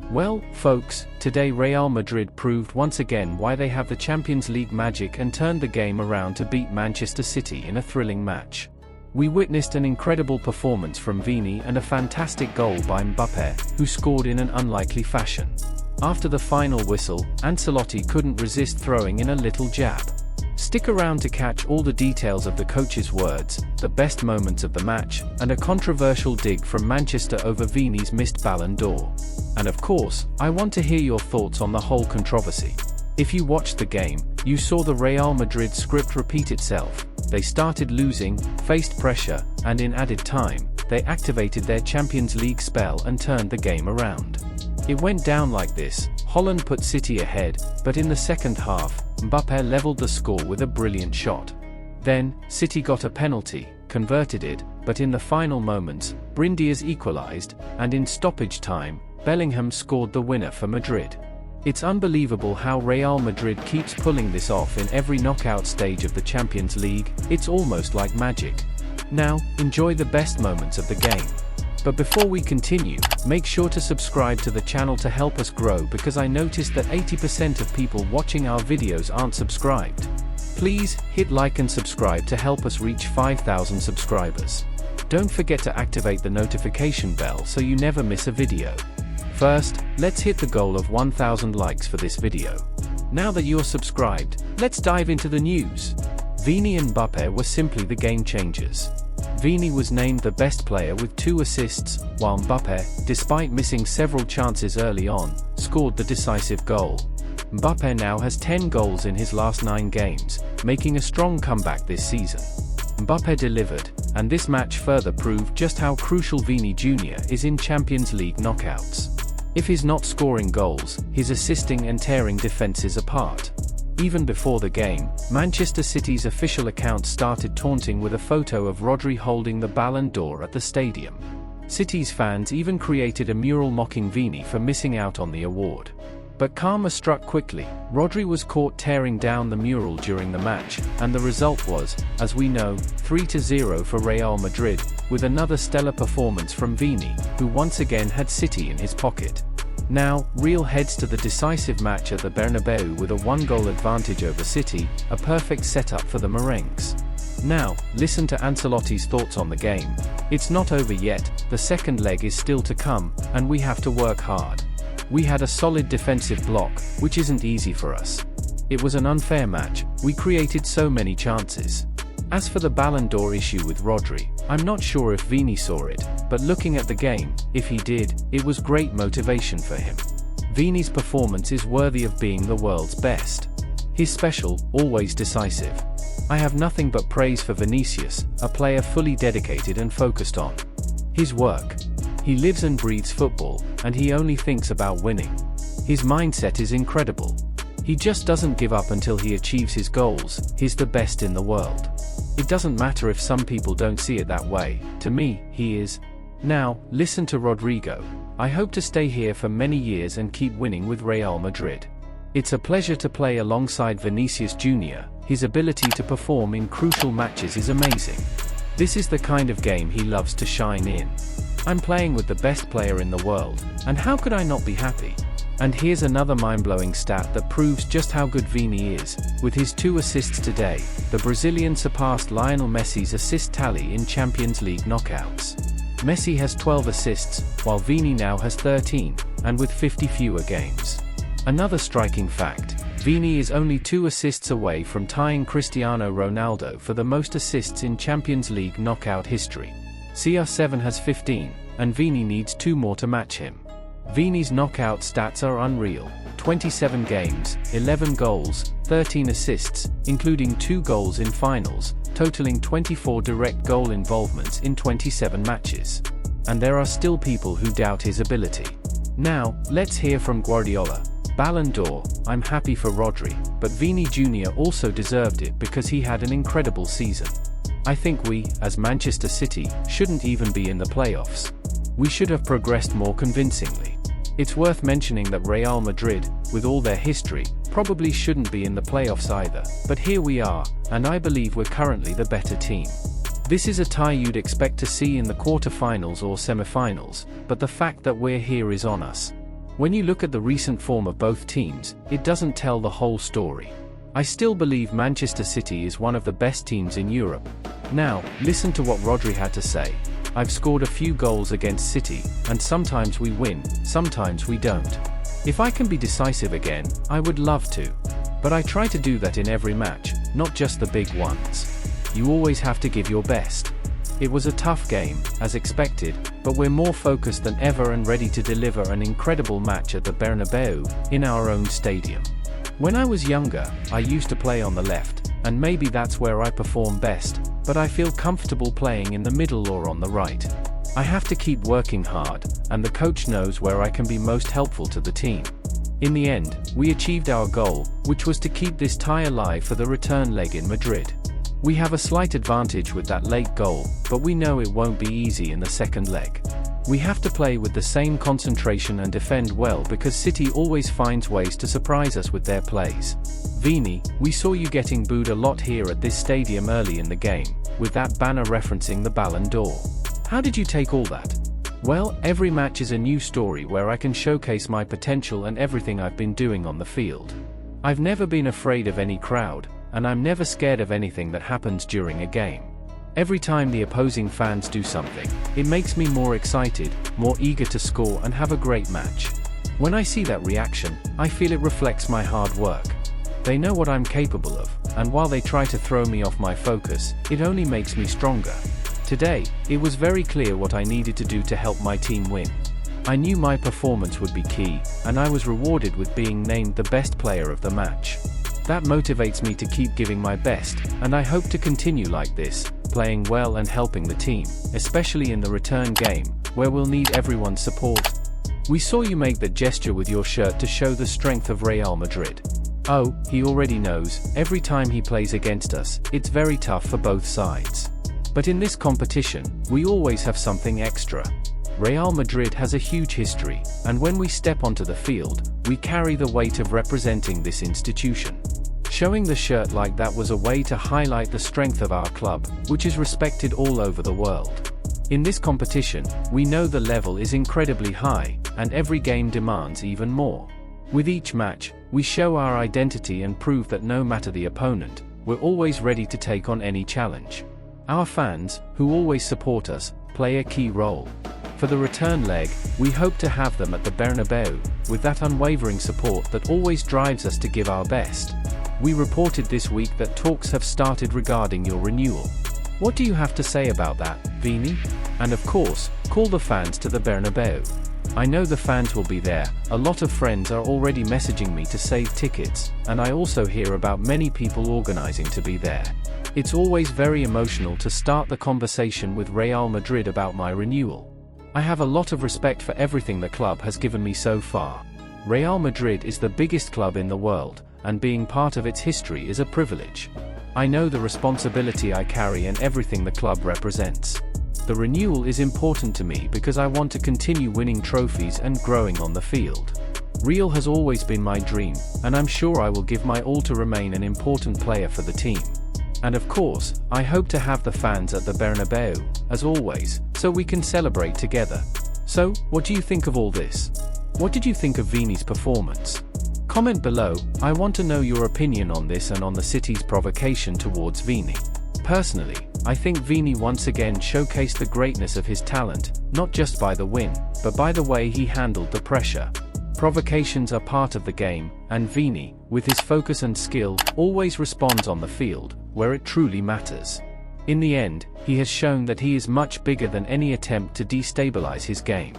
Well, folks, today Real Madrid proved once again why they have the Champions League magic and turned the game around to beat Manchester City in a thrilling match. We witnessed an incredible performance from Vini and a fantastic goal by Mbappé, who scored in an unlikely fashion. After the final whistle, Ancelotti couldn't resist throwing in a little jab. Stick around to catch all the details of the coach's words, the best moments of the match, and a controversial dig from Manchester over Vini's missed Ballon d'Or. And of course, I want to hear your thoughts on the whole controversy. If you watched the game, you saw the Real Madrid script repeat itself. They started losing, faced pressure, and in added time, they activated their Champions League spell and turned the game around. It went down like this: Holland put City ahead, but in the second half, Mbappé leveled the score with a brilliant shot. Then, City got a penalty, converted it, but in the final moments, Vinicius equalized, and in stoppage time, Bellingham scored the winner for Madrid. It's unbelievable how Real Madrid keeps pulling this off in every knockout stage of the Champions League. It's almost like magic. Now, enjoy the best moments of the game. But before we continue, make sure to subscribe to the channel to help us grow, because I noticed that 80% of people watching our videos aren't subscribed. Please, hit like and subscribe to help us reach 5,000 subscribers. Don't forget to activate the notification bell so you never miss a video. First, let's hit the goal of 1,000 likes for this video. Now that you're subscribed, let's dive into the news. Vini and Mbappé were simply the game changers. Vini was named the best player with 2 assists, while Mbappé, despite missing several chances early on, scored the decisive goal. Mbappé now has 10 goals in his last 9 games, making a strong comeback this season. Mbappé delivered, and this match further proved just how crucial Vini Jr is in Champions League knockouts. If he's not scoring goals, he's assisting and tearing defenses apart. Even before the game, Manchester City's official account started taunting with a photo of Rodri holding the Ballon d'Or at the stadium. City's fans even created a mural mocking Vini for missing out on the award. But karma struck quickly. Rodri was caught tearing down the mural during the match, and the result was, as we know, 3-0 for Real Madrid, with another stellar performance from Vini, who once again had City in his pocket. Now, Real heads to the decisive match at the Bernabeu with a 1-goal advantage over City, a perfect setup for the Merengues. Now, listen to Ancelotti's thoughts on the game. It's not over yet, the second leg is still to come, and we have to work hard. We had a solid defensive block, which isn't easy for us. It was an unfair match, we created so many chances. As for the Ballon d'Or issue with Rodri, I'm not sure if Vini saw it, but looking at the game, if he did, it was great motivation for him. Vini's performance is worthy of being the world's best. He's special, always decisive. I have nothing but praise for Vinicius, a player fully dedicated and focused on his work. He lives and breathes football, and he only thinks about winning. His mindset is incredible. He just doesn't give up until he achieves his goals. He's the best in the world. It doesn't matter if some people don't see it that way. To me, he is. Now, listen to Rodrigo. I hope to stay here for many years and keep winning with Real Madrid. It's a pleasure to play alongside Vinicius Jr. His ability to perform in crucial matches is amazing. This is the kind of game he loves to shine in. I'm playing with the best player in the world, and how could I not be happy? And here's another mind-blowing stat that proves just how good Vini is. With his 2 assists today, the Brazilian surpassed Lionel Messi's assist tally in Champions League knockouts. Messi has 12 assists, while Vini now has 13, and with 50 fewer games. Another striking fact: Vini is only 2 assists away from tying Cristiano Ronaldo for the most assists in Champions League knockout history. CR7 has 15, and Vini needs 2 more to match him. Vini's knockout stats are unreal: 27 games, 11 goals, 13 assists, including 2 goals in finals, totaling 24 direct goal involvements in 27 matches. And there are still people who doubt his ability. Now, let's hear from Guardiola. Ballon d'Or, I'm happy for Rodri, but Vini Jr also deserved it because he had an incredible season. I think we, as Manchester City, shouldn't even be in the playoffs. We should have progressed more convincingly. It's worth mentioning that Real Madrid, with all their history, probably shouldn't be in the playoffs either, but here we are, and I believe we're currently the better team. This is a tie you'd expect to see in the quarterfinals or semifinals, but the fact that we're here is on us. When you look at the recent form of both teams, it doesn't tell the whole story. I still believe Manchester City is one of the best teams in Europe. Now, listen to what Rodri had to say. I've scored a few goals against City, and sometimes we win, sometimes we don't. If I can be decisive again, I would love to. But I try to do that in every match, not just the big ones. You always have to give your best. It was a tough game, as expected, but we're more focused than ever and ready to deliver an incredible match at the Bernabeu, in our own stadium. When I was younger, I used to play on the left, and maybe that's where I perform best, but I feel comfortable playing in the middle or on the right. I have to keep working hard, and the coach knows where I can be most helpful to the team. In the end, we achieved our goal, which was to keep this tie alive for the return leg in Madrid. We have a slight advantage with that late goal, but we know it won't be easy in the second leg. We have to play with the same concentration and defend well because City always finds ways to surprise us with their plays. Vini, we saw you getting booed a lot here at this stadium early in the game, with that banner referencing the Ballon d'Or. How did you take all that? Well, every match is a new story where I can showcase my potential and everything I've been doing on the field. I've never been afraid of any crowd, and I'm never scared of anything that happens during a game. Every time the opposing fans do something, it makes me more excited, more eager to score and have a great match. When I see that reaction, I feel it reflects my hard work. They know what I'm capable of, and while they try to throw me off my focus, it only makes me stronger. Today, it was very clear what I needed to do to help my team win. I knew my performance would be key, and I was rewarded with being named the best player of the match. That motivates me to keep giving my best, and I hope to continue like this, playing well and helping the team, especially in the return game, where we'll need everyone's support. We saw you make that gesture with your shirt to show the strength of Real Madrid. Oh, he already knows, every time he plays against us, it's very tough for both sides. But in this competition, we always have something extra. Real Madrid has a huge history, and when we step onto the field, we carry the weight of representing this institution. Showing the shirt like that was a way to highlight the strength of our club, which is respected all over the world. In this competition, we know the level is incredibly high, and every game demands even more. With each match, we show our identity and prove that no matter the opponent, we're always ready to take on any challenge. Our fans, who always support us, play a key role. For the return leg, we hope to have them at the Bernabeu, with that unwavering support that always drives us to give our best. We reported this week that talks have started regarding your renewal. What do you have to say about that, Vini? And of course, call the fans to the Bernabeu. I know the fans will be there. A lot of friends are already messaging me to save tickets, and I also hear about many people organizing to be there. It's always very emotional to start the conversation with Real Madrid about my renewal. I have a lot of respect for everything the club has given me so far. Real Madrid is the biggest club in the world, and being part of its history is a privilege. I know the responsibility I carry and everything the club represents. The renewal is important to me because I want to continue winning trophies and growing on the field. Real has always been my dream, and I'm sure I will give my all to remain an important player for the team. And of course, I hope to have the fans at the Bernabeu, as always, so we can celebrate together. So, what do you think of all this? What did you think of Vini's performance? Comment below. I want to know your opinion on this and on the City's provocation towards Vini. Personally, I think Vini once again showcased the greatness of his talent, not just by the win, but by the way he handled the pressure. Provocations are part of the game, and Vini, with his focus and skill, always responds on the field, where it truly matters. In the end, he has shown that he is much bigger than any attempt to destabilize his game.